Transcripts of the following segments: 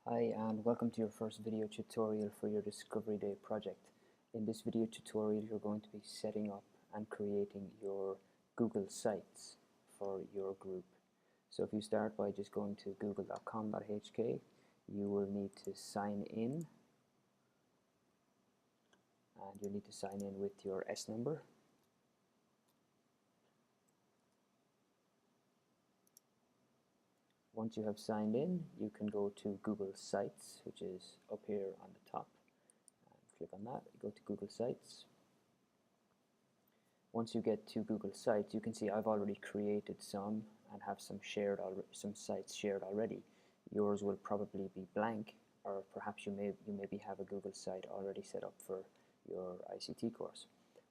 Hi and welcome to your first video tutorial for your Discovery Day project. In this video tutorial you're going to be setting up and creating your Google Sites for your group. So if you start by just going to google.com.hk, you will need to sign in, and you'll need to sign in with your S number. Once you have signed in, you can go to Google Sites, which is up here on the top. Click on that, go to Google Sites. Once you get to Google Sites, you can see I've already created some and have some sites shared already. Yours will probably be blank, or perhaps you maybe have a Google site already set up for your ICT course.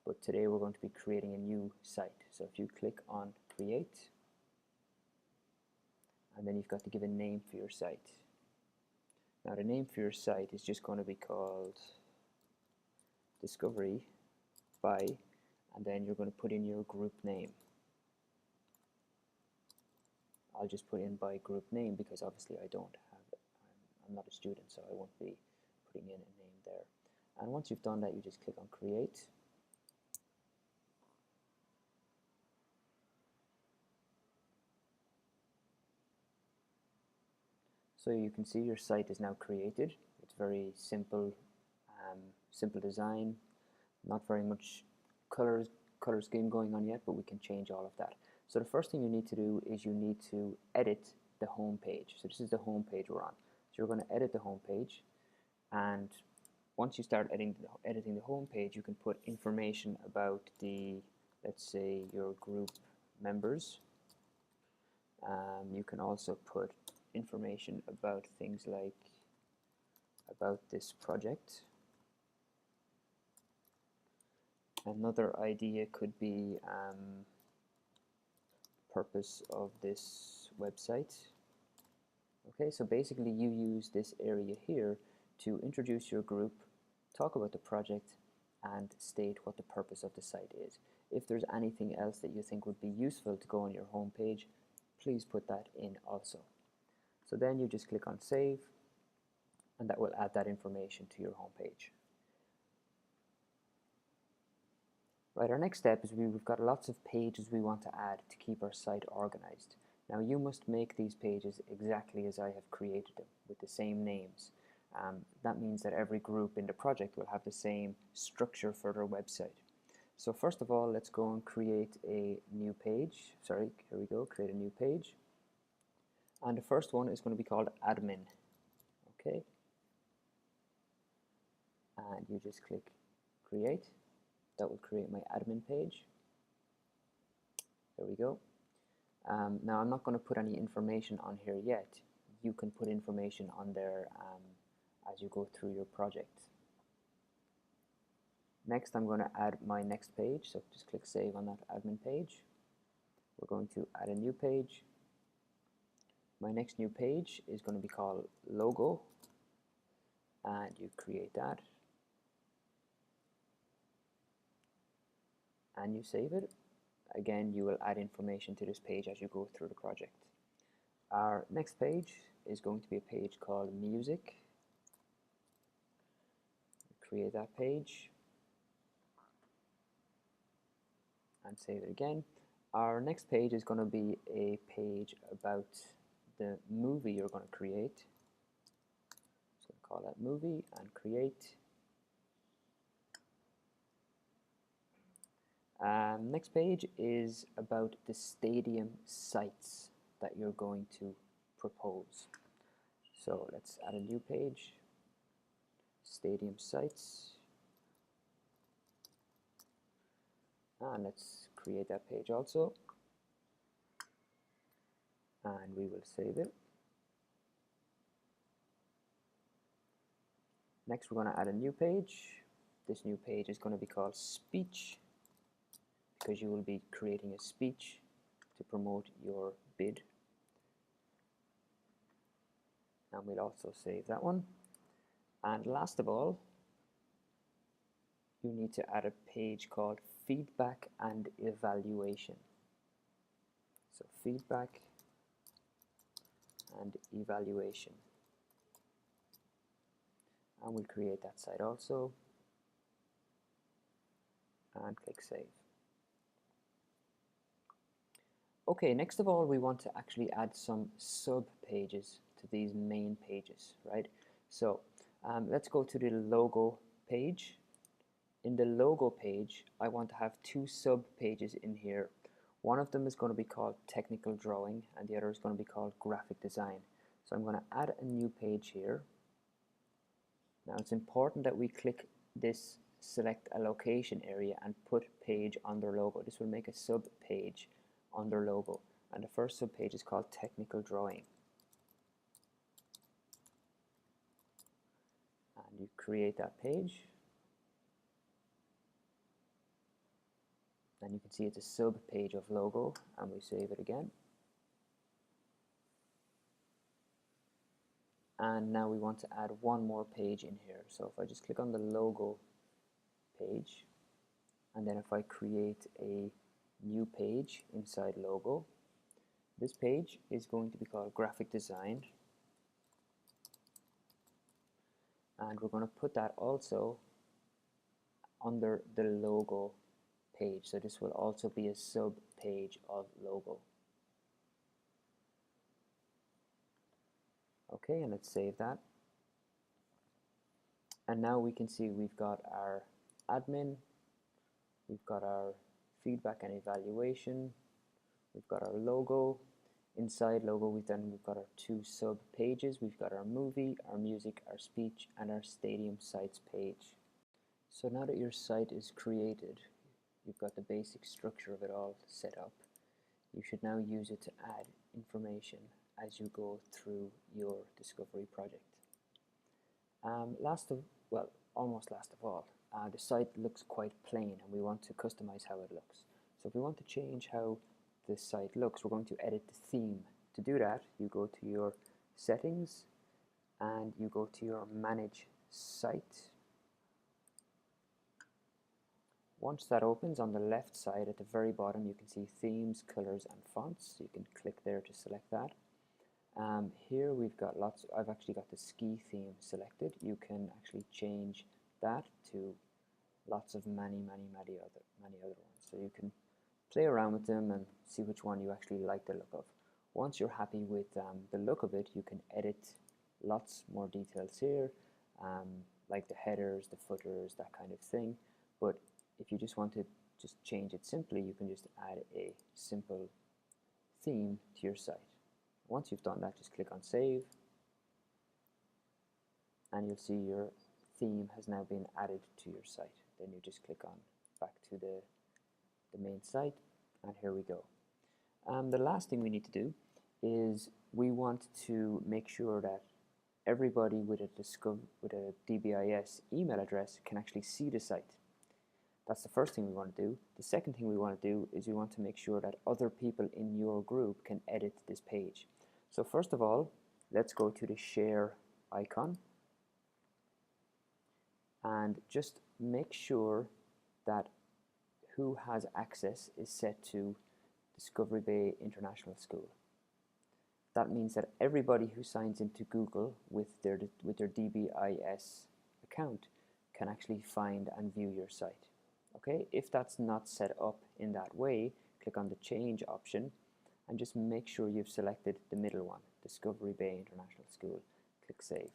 But today we're going to be creating a new site. So if you click on Create, and then you've got to give a name for your site. Now the name for your site is just going to be called Discovery by, and then you're going to put in your group name. I'll just put in by group name because obviously I'm not a student, so I won't be putting in a name there. And once you've done that, you just click on Create. So you can see your site is now created. It's very simple, simple design, not very much color scheme going on yet, but we can change all of that. So the first thing you need to do is you need to edit the home page. So this is the home page we're on. So you're going to edit the home page, and once you start editing the home page, you can put information about let's say, your group members. You can also put information about things like about this project. Another idea could be purpose of this website. Okay, so basically you use this area here to introduce your group, talk about the project, and state what the purpose of the site is. If there's anything else that you think would be useful to go on your home page, please put that in also. So then you just click on Save, and that will add that information to your home page. Right, our next step is we've got lots of pages we want to add to keep our site organized. Now you must make these pages exactly as I have created them, with the same names. That means that every group in the project will have the same structure for their website. So first of all, let's go and create a new page. Sorry, here we go, create a new page. And the first one is going to be called Admin. Okay. And you just click Create. That will create my admin page. There we go. Now I'm not going to put any information on here yet. You can put information on there as you go through your project. Next I'm going to add my next page, so just click Save on that admin page. We're going to add a new page. My next new page is going to be called Logo, and you create that. And you save it. Again, you will add information to this page as you go through the project. Our next page is going to be a page called Music. Create that page and save it again. Our next page is going to be a page about the movie you're going to create. So call that Movie and Create. Next page is about the stadium sites that you're going to propose. So let's add a new page, stadium sites, and let's create that page also, and we will save it. Next we're going to add a new page. This new page is going to be called Speech, because you will be creating a speech to promote your bid. And we'll also save that one. And last of all, you need to add a page called Feedback and Evaluation. So Feedback and Evaluation. and we'll create that site also, and click save. Okay, next of all, we want to actually add some sub pages to these main pages, right? So let's go to the logo page. In the logo page, I want to have two sub pages in here. One of them is going to be called technical drawing, and the other is going to be called graphic design. So I'm going to add a new page here. Now it's important that we click this select a location area and put page under logo. This will make a sub page under logo, and the first sub page is called technical drawing. And you create that page, and you can see it's a sub page of logo, and we save it again. And now we want to add one more page in here. So if I just click on the logo page, and then if I create a new page inside logo, this page is going to be called graphic design, and we're going to put that also under the logo page. So this will also be a sub page of logo. Okay, and let's save that. And now we can see we've got our admin, we've got our feedback and evaluation, we've got our logo. Inside logo, we've got our two sub pages. We've got our movie, our music, our speech, and our stadium sites page. So now that your site is created, you've got the basic structure of it all set up, you should now use it to add information as you go through your discovery project. Almost last of all, the site looks quite plain, and we want to customize how it looks. So if we want to change how the site looks, we're going to edit the theme. To do that, you go to your settings, and you go to your manage site. Once that opens, on the left side at the very bottom, you can see themes, colors, and fonts. You can click there to select that. Here we've got I've actually got the ski theme selected. You can actually change that to lots of many other ones. So you can play around with them and see which one you actually like the look of. Once you're happy with the look of it, you can edit lots more details here, like the headers, the footers, that kind of thing. But if you just want to just change it simply, you can just add a simple theme to your site. Once you've done that, just click on save, and you'll see your theme has now been added to your site. Then you just click on back to the main site, and here we go. The last thing we need to do is we want to make sure that everybody with a DBIS email address can actually see the site. That's the first thing we want to do. The second thing we want to do is we want to make sure that other people in your group can edit this page. So first of all, let's go to the share icon, and just make sure that who has access is set to Discovery Bay International School. That means that everybody who signs into Google with their DBIS account can actually find and view your site. Okay, if that's not set up in that way, click on the change option and just make sure you've selected the middle one, Discovery Bay International School. Click save.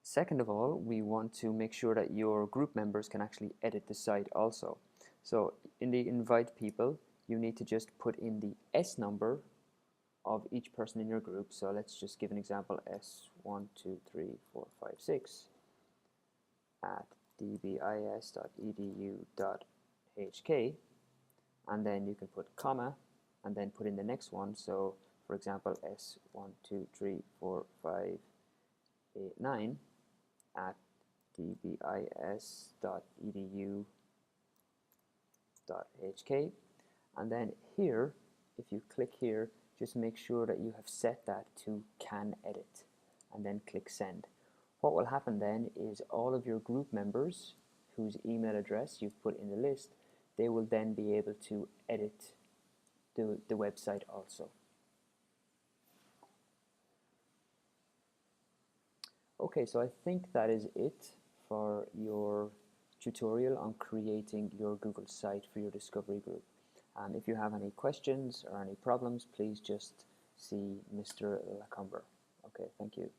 Second of all, we want to make sure that your group members can actually edit the site also. So in the invite people, you need to just put in the S number of each person in your group. So let's just give an example, S12345 at dbis.edu.hk, and then you can put comma and then put in the next one. So for example, S1234589 at dbis.edu.hk, and then here, if you click here, just make sure that you have set that to can edit, and then click send. What will happen then is all of your group members whose email address you've put in the list, they will then be able to edit the website also. Okay, so I think that is it for your tutorial on creating your Google site for your discovery group. If you have any questions or any problems, please just see Mr. Lacomber. Okay, thank you.